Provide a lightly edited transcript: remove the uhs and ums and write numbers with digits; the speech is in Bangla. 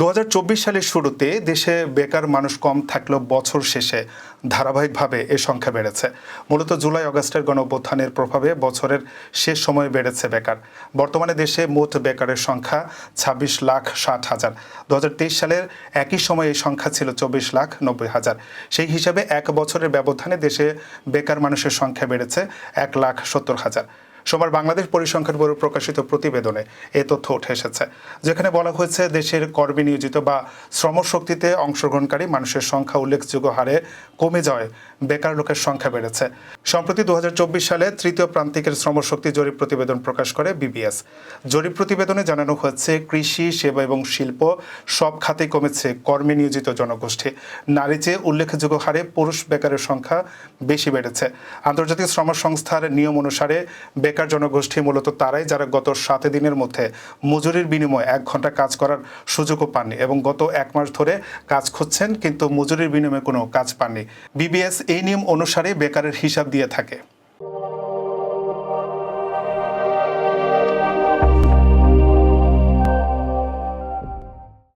২০২৪ সালের শুরুতে দেশে বেকার মানুষ কম থাকলেও বছর শেষে ধারাবাহিকভাবে এ সংখ্যা বেড়েছে। মূলত জুলাই আগস্টের গণঅভ্যুত্থানের প্রভাবে বছরের শেষ সময়ে বেড়েছে বেকার। বর্তমানে দেশে মোট বেকারের সংখ্যা ২৬,৬০,০০০। ২০২৩ সালের একই সময়ে এই সংখ্যা ছিল ২৪,৯০,০০০। সেই হিসাবে এক বছরের ব্যবধানে দেশে বেকার মানুষের সংখ্যা বেড়েছে ১,৭০,০০০। সোমবার বাংলাদেশ পরিসংখ্যান ব্যুরো প্রকাশিত প্রতিবেদনে এ তথ্য উঠে এসেছে, যেখানে বলা হয়েছে দেশের কর্মী নিয়োজিত বা শ্রমশক্তিতে অংশগ্রহণকারী মানুষের সংখ্যা উল্লেখযোগ্য হারে কমে যাওয়ায় বেকার লোকের সংখ্যা বেড়েছে। সম্প্রতি ২০২৪ সালে তৃতীয় প্রান্তিকের শ্রমশক্তি জরিপ প্রতিবেদন প্রকাশ করে বিবিএস। জরিপ প্রতিবেদনে জানানো হয়েছে কৃষি, সেবা এবং শিল্প সব খাতেই কমেছে কর্মী নিয়োজিত জনগোষ্ঠী। নারী চেয়ে উল্লেখযোগ্য হারে পুরুষ বেকারের সংখ্যা বেশি বেড়েছে। আন্তর্জাতিক শ্রম সংস্থার নিয়ম অনুসারে বেকার জনগোষ্ঠী মূলত তারাই যারা গত ৭ দিনের মধ্যে মজুরির বিনিময়ে ১ ঘন্টা কাজ করার সুযোগও পাননি এবং গত ১ মাস ধরে কাজ খুঁজছেন কিন্তু মজুরির বিনিময়ে কোনো কাজ পাননি। বিবিএস এই নিয়ম অনুসারে বেকারের হিসাব দিয়ে থাকে।